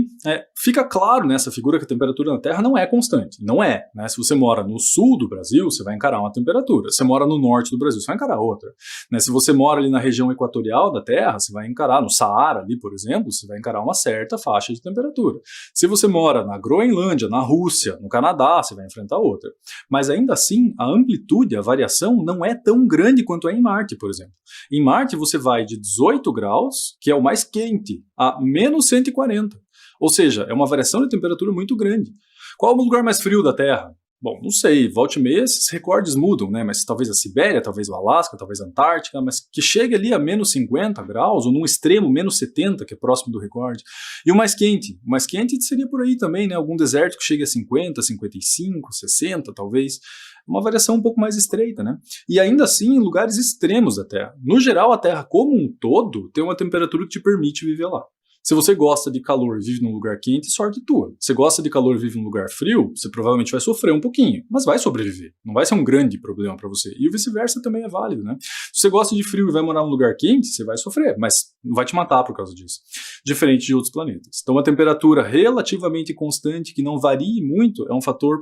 Fica claro nessa figura que a temperatura na Terra não é constante. Não é, né? Se você mora no sul do Brasil, você vai encarar uma temperatura. Se você mora no norte do Brasil, você vai encarar outra. Né? Se você mora ali na região equatorial da Terra, você vai encarar, no Saara ali, por exemplo, você vai encarar uma certa faixa de temperatura. Se você mora na Groenlândia, na Rússia, no Canadá, você vai enfrentar outra. Mas ainda assim, a amplitude, a variação não é tão grande quanto é em Marte, por exemplo. Em Marte você vai de 18 graus, que é o mais quente, a menos 140. Ou seja, é uma variação de temperatura muito grande. Qual é o lugar mais frio da Terra? Bom, não sei, volta e meia esses recordes mudam, né? Mas talvez a Sibéria, talvez o Alasca, talvez a Antártica, mas que chegue ali a menos 50 graus, ou num extremo menos 70, que é próximo do recorde. E o mais quente? O mais quente seria por aí também, né? Algum deserto que chegue a 50, 55, 60, talvez. Uma variação um pouco mais estreita, né? E ainda assim em lugares extremos da Terra. No geral, a Terra como um todo tem uma temperatura que te permite viver lá. Se você gosta de calor e vive num lugar quente, sorte tua. Se você gosta de calor e vive num lugar frio, você provavelmente vai sofrer um pouquinho, mas vai sobreviver. Não vai ser um grande problema para você. E o vice-versa também é válido, né? Se você gosta de frio e vai morar num lugar quente, você vai sofrer, mas não vai te matar por causa disso. Diferente de outros planetas. Então, uma temperatura relativamente constante, que não varie muito, é um fator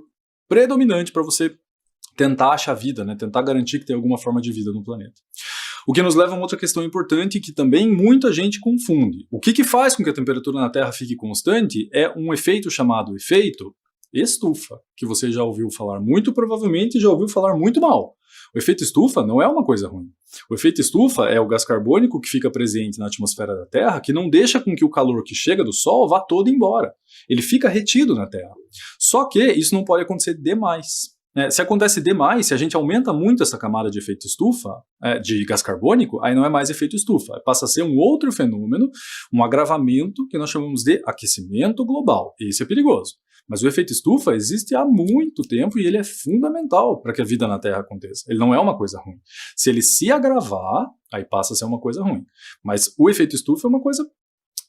predominante para você tentar achar vida, né? Tentar garantir que tem alguma forma de vida no planeta. O que nos leva a uma outra questão importante que também muita gente confunde. O que faz com que a temperatura na Terra fique constante é um efeito chamado efeito estufa, que você já ouviu falar muito provavelmente e já ouviu falar muito mal. O efeito estufa não é uma coisa ruim. O efeito estufa é o gás carbônico que fica presente na atmosfera da Terra, que não deixa com que o calor que chega do Sol vá todo embora. Ele fica retido na Terra. Só que isso não pode acontecer demais. Se acontece demais, se a gente aumenta muito essa camada de efeito estufa, de gás carbônico, aí não é mais efeito estufa, passa a ser um outro fenômeno, um agravamento que nós chamamos de aquecimento global. Esse é perigoso. Mas o efeito estufa existe há muito tempo e ele é fundamental para que a vida na Terra aconteça. Ele não é uma coisa ruim. Se ele se agravar, aí passa a ser uma coisa ruim. Mas o efeito estufa é uma coisa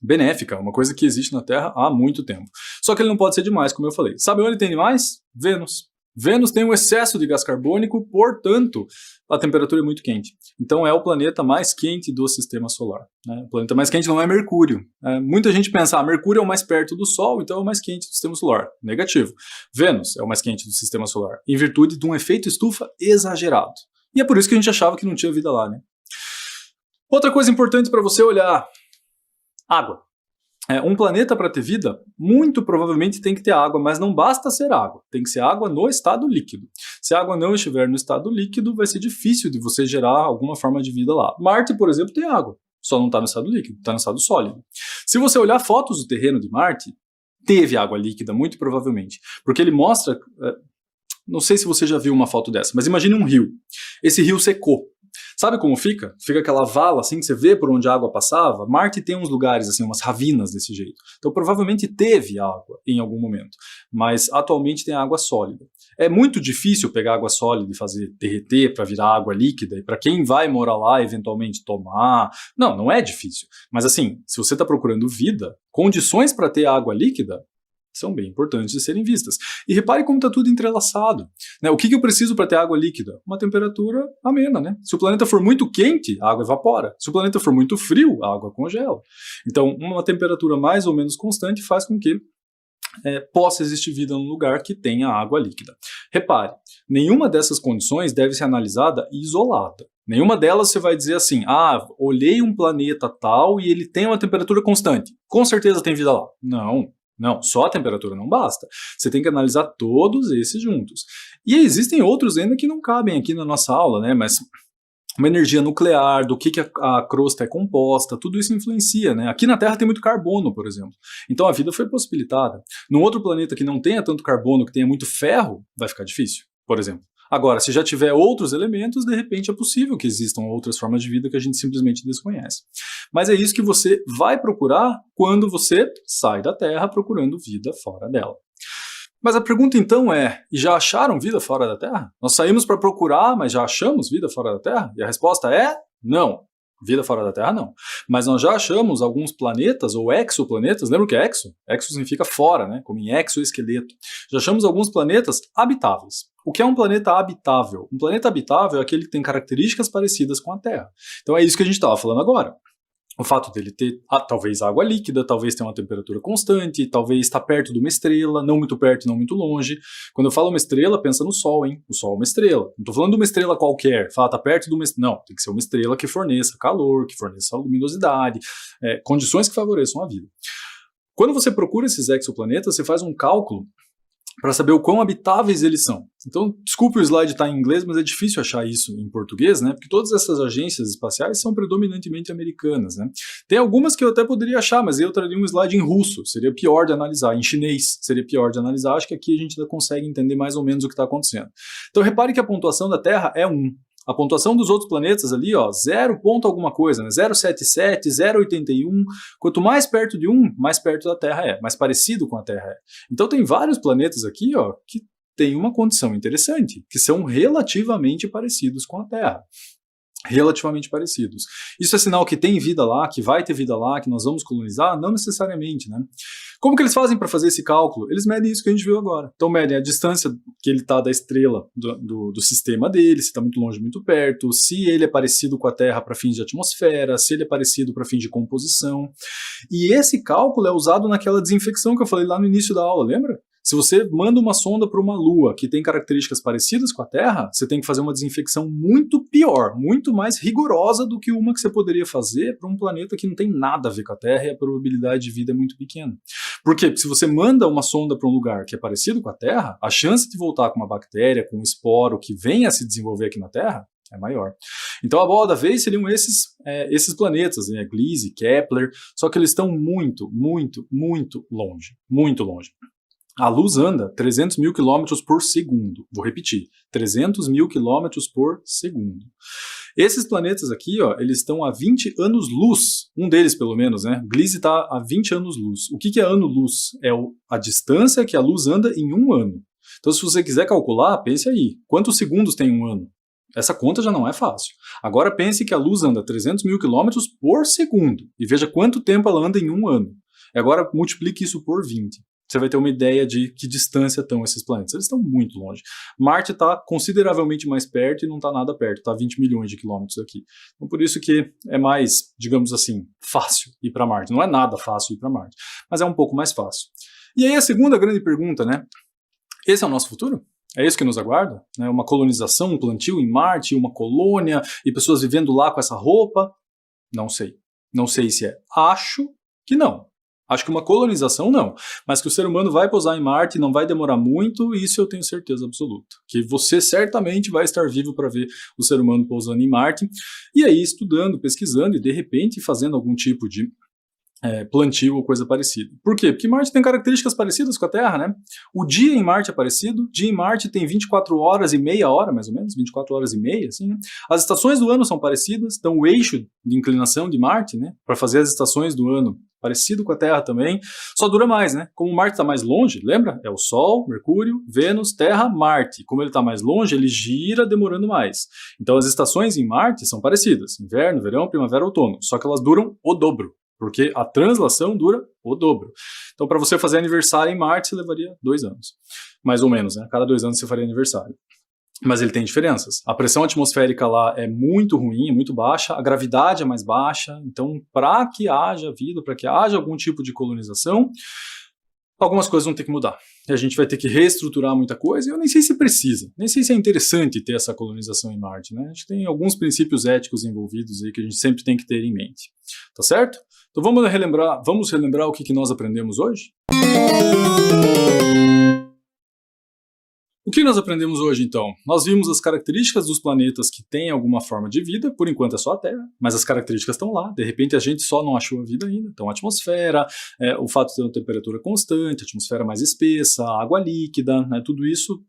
benéfica, uma coisa que existe na Terra há muito tempo. Só que ele não pode ser demais, como eu falei. Sabe onde tem demais? Vênus. Vênus tem um excesso de gás carbônico, portanto, a temperatura é muito quente. Então é o planeta mais quente do sistema solar. O planeta mais quente não é Mercúrio. Muita gente pensa, Mercúrio é o mais perto do Sol, então é o mais quente do sistema solar. Negativo. Vênus é o mais quente do sistema solar, em virtude de um efeito estufa exagerado. E é por isso que a gente achava que não tinha vida lá, né? Outra coisa importante para você olhar, água. Um planeta para ter vida, muito provavelmente tem que ter água, mas não basta ser água, tem que ser água no estado líquido. Se a água não estiver no estado líquido, vai ser difícil de você gerar alguma forma de vida lá. Marte, por exemplo, tem água, só não está no estado líquido, está no estado sólido. Se você olhar fotos do terreno de Marte, teve água líquida, muito provavelmente, porque ele mostra, não sei se você já viu uma foto dessa, mas imagine um rio. Esse rio secou. Sabe como fica? Fica aquela vala assim que você vê por onde a água passava. Marte tem uns lugares assim, umas ravinas desse jeito. Então provavelmente teve água em algum momento, mas atualmente tem água sólida. É muito difícil pegar água sólida e fazer derreter para virar água líquida e para quem vai morar lá eventualmente tomar. Não é difícil. Mas assim, se você está procurando vida, condições para ter água líquida são bem importantes de serem vistas. E repare como está tudo entrelaçado. O que eu preciso para ter água líquida? Uma temperatura amena, né? Se o planeta for muito quente, a água evapora. Se o planeta for muito frio, a água congela. Então, uma temperatura mais ou menos constante faz com que possa existir vida num lugar que tenha água líquida. Repare, nenhuma dessas condições deve ser analisada isolada. Nenhuma delas você vai dizer assim, olhei um planeta tal e ele tem uma temperatura constante. Com certeza tem vida lá. Não, só a temperatura não basta. Você tem que analisar todos esses juntos. E existem outros ainda que não cabem aqui na nossa aula, né? Mas uma energia nuclear, do que a crosta é composta, tudo isso influencia, né? Aqui na Terra tem muito carbono, por exemplo. Então a vida foi possibilitada. Num outro planeta que não tenha tanto carbono, que tenha muito ferro, vai ficar difícil, por exemplo. Agora, se já tiver outros elementos, de repente é possível que existam outras formas de vida que a gente simplesmente desconhece. Mas é isso que você vai procurar quando você sai da Terra procurando vida fora dela. Mas a pergunta então é, já acharam vida fora da Terra? Nós saímos para procurar, mas já achamos vida fora da Terra? E a resposta é não. Vida fora da Terra, não. Mas nós já achamos alguns planetas ou exoplanetas, lembra o que é exo? Exo significa fora, né? Como em exoesqueleto. Já achamos alguns planetas habitáveis. O que é um planeta habitável? Um planeta habitável é aquele que tem características parecidas com a Terra. Então é isso que a gente estava falando agora. O fato dele ter talvez água líquida, talvez ter uma temperatura constante, talvez estar perto de uma estrela, não muito perto e não muito longe. Quando eu falo uma estrela, pensa no Sol, hein? O Sol é uma estrela. Não estou falando de uma estrela qualquer, fala, está perto de uma estrela. Não, tem que ser uma estrela que forneça calor, que forneça luminosidade, condições que favoreçam a vida. Quando você procura esses exoplanetas, você faz um cálculo para saber o quão habitáveis eles são. Então, desculpe o slide estar em inglês, mas é difícil achar isso em português, né? Porque todas essas agências espaciais são predominantemente americanas, né? Tem algumas que eu até poderia achar, mas eu traria um slide em russo, seria pior de analisar. Em chinês, seria pior de analisar. Acho que aqui a gente ainda consegue entender mais ou menos o que está acontecendo. Então, repare que a pontuação da Terra é 1. A pontuação dos outros planetas ali, 0 ponto alguma coisa, né? 0,77, 0,81. Quanto mais perto de 1, mais perto da Terra é, mais parecido com a Terra é. Então tem vários planetas aqui, que têm uma condição interessante, que são relativamente parecidos com a Terra. Relativamente parecidos. Isso é sinal que tem vida lá, que vai ter vida lá, que nós vamos colonizar? Não necessariamente, né? Como que eles fazem para fazer esse cálculo? Eles medem isso que a gente viu agora. Então medem a distância que ele está da estrela do sistema dele, se está muito longe, muito perto, se ele é parecido com a Terra para fins de atmosfera, se ele é parecido para fins de composição. E esse cálculo é usado naquela desinfecção que eu falei lá no início da aula, lembra? Se você manda uma sonda para uma lua que tem características parecidas com a Terra, você tem que fazer uma desinfecção muito pior, muito mais rigorosa do que uma que você poderia fazer para um planeta que não tem nada a ver com a Terra e a probabilidade de vida é muito pequena. Por quê? Porque se você manda uma sonda para um lugar que é parecido com a Terra, a chance de voltar com uma bactéria, com um esporo que venha a se desenvolver aqui na Terra é maior. Então a bola da vez seriam esses planetas, né? Gliese, Kepler, só que eles estão muito, muito, muito longe. Muito longe. A luz anda 300 mil quilômetros por segundo. Vou repetir, 300 mil quilômetros por segundo. Esses planetas aqui, ó, eles estão a 20 anos-luz. Um deles, pelo menos, né? Gliese está a 20 anos-luz. O que é ano-luz? É a distância que a luz anda em um ano. Então, se você quiser calcular, pense aí. Quantos segundos tem um ano? Essa conta já não é fácil. Agora pense que a luz anda 300 mil quilômetros por segundo. E veja quanto tempo ela anda em um ano. E agora multiplique isso por 20. Você vai ter uma ideia de que distância estão esses planetas. Eles estão muito longe. Marte está consideravelmente mais perto e não está nada perto. Está a 20 milhões de quilômetros aqui. Então, por isso que é mais, digamos assim, fácil ir para Marte. Não é nada fácil ir para Marte, mas é um pouco mais fácil. E aí a segunda grande pergunta, né? Esse é o nosso futuro? É isso que nos aguarda? Né? Uma colonização, um plantio em Marte, uma colônia e pessoas vivendo lá com essa roupa? Não sei. Não sei se é. Acho que não. Acho que uma colonização não, mas que o ser humano vai pousar em Marte, não vai demorar muito, isso eu tenho certeza absoluta. Que você certamente vai estar vivo para ver o ser humano pousando em Marte, e aí estudando, pesquisando e de repente fazendo algum tipo de plantio ou coisa parecida. Por quê? Porque Marte tem características parecidas com a Terra, né? O dia em Marte é parecido, o dia em Marte tem 24 horas e meia hora, mais ou menos, 24 horas e meia, assim, né? As estações do ano são parecidas, então o eixo de inclinação de Marte, né, para fazer as estações do ano parecido com a Terra também, só dura mais, né? Como Marte está mais longe, lembra? É o Sol, Mercúrio, Vênus, Terra, Marte. Como ele está mais longe, ele gira demorando mais. Então as estações em Marte são parecidas, inverno, verão, primavera, outono, só que elas duram o dobro. Porque a translação dura o dobro. Então, para você fazer aniversário em Marte, você levaria 2 anos. Mais ou menos, né? Cada 2 anos você faria aniversário. Mas ele tem diferenças. A pressão atmosférica lá é muito ruim, é muito baixa. A gravidade é mais baixa. Então, para que haja vida, para que haja algum tipo de colonização, algumas coisas vão ter que mudar. E a gente vai ter que reestruturar muita coisa, e eu nem sei se precisa, nem sei se é interessante ter essa colonização em Marte, né? A gente tem alguns princípios éticos envolvidos aí que a gente sempre tem que ter em mente. Tá certo? Então vamos relembrar o que nós aprendemos hoje? O que nós aprendemos hoje, então? Nós vimos as características dos planetas que têm alguma forma de vida, por enquanto é só a Terra, mas as características estão lá, de repente a gente só não achou a vida ainda. Então a atmosfera, o fato de ter uma temperatura constante, a atmosfera mais espessa, a água líquida, né, tudo isso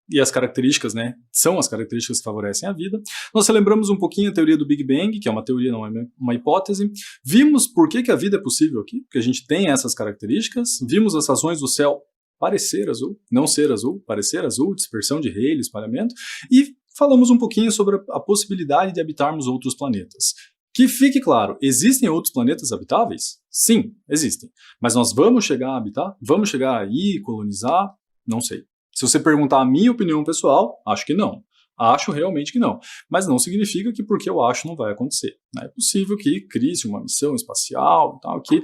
e as características, né, são as características que favorecem a vida. Nós lembramos um pouquinho a teoria do Big Bang, que é uma teoria, não é uma hipótese. Vimos por que a vida é possível aqui, porque a gente tem essas características. Vimos as razões do céu parecer azul, não ser azul, parecer azul, dispersão de Rayleigh, espalhamento, e falamos um pouquinho sobre a possibilidade de habitarmos outros planetas. Que fique claro, existem outros planetas habitáveis? Sim, existem. Mas nós vamos chegar a habitar? Vamos chegar aí, colonizar? Não sei. Se você perguntar a minha opinião pessoal, acho que não. Acho realmente que não. Mas não significa que porque eu acho não vai acontecer. É possível que crie-se uma missão espacial, tal, que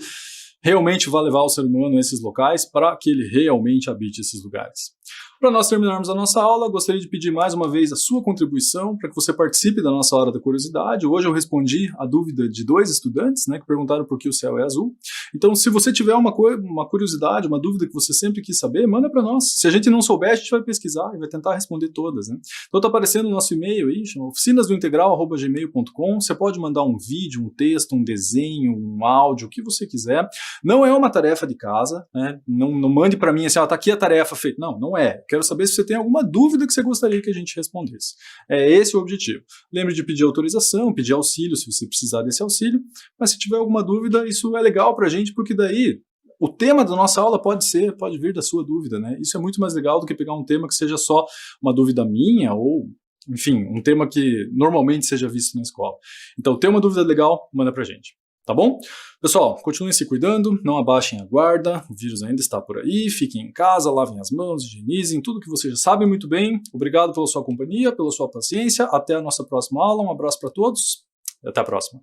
realmente vai levar o ser humano a esses locais para que ele realmente habite esses lugares. Para nós terminarmos a nossa aula, gostaria de pedir mais uma vez a sua contribuição para que você participe da nossa Hora da Curiosidade. Hoje eu respondi a dúvida de 2 estudantes, né, que perguntaram por que o céu é azul. Então, se você tiver uma curiosidade, uma dúvida que você sempre quis saber, manda para nós. Se a gente não souber, a gente vai pesquisar e vai tentar responder todas, né? Então está aparecendo o nosso e-mail aí, chama oficinasdointegral@gmail.com. Você pode mandar um vídeo, um texto, um desenho, um áudio, o que você quiser. Não é uma tarefa de casa, né? Não mande para mim assim, tá aqui a tarefa feita. Não, não é. Quero saber se você tem alguma dúvida que você gostaria que a gente respondesse. É esse o objetivo. Lembre de pedir autorização, pedir auxílio se você precisar desse auxílio, mas se tiver alguma dúvida, isso é legal pra gente, porque daí o tema da nossa aula pode vir da sua dúvida, né? Isso é muito mais legal do que pegar um tema que seja só uma dúvida minha ou, enfim, um tema que normalmente seja visto na escola. Então, tem uma dúvida legal, manda pra gente. Tá bom? Pessoal, continuem se cuidando, não abaixem a guarda, o vírus ainda está por aí, fiquem em casa, lavem as mãos, higienizem, tudo que vocês já sabem muito bem. Obrigado pela sua companhia, pela sua paciência, até a nossa próxima aula, um abraço para todos e até a próxima.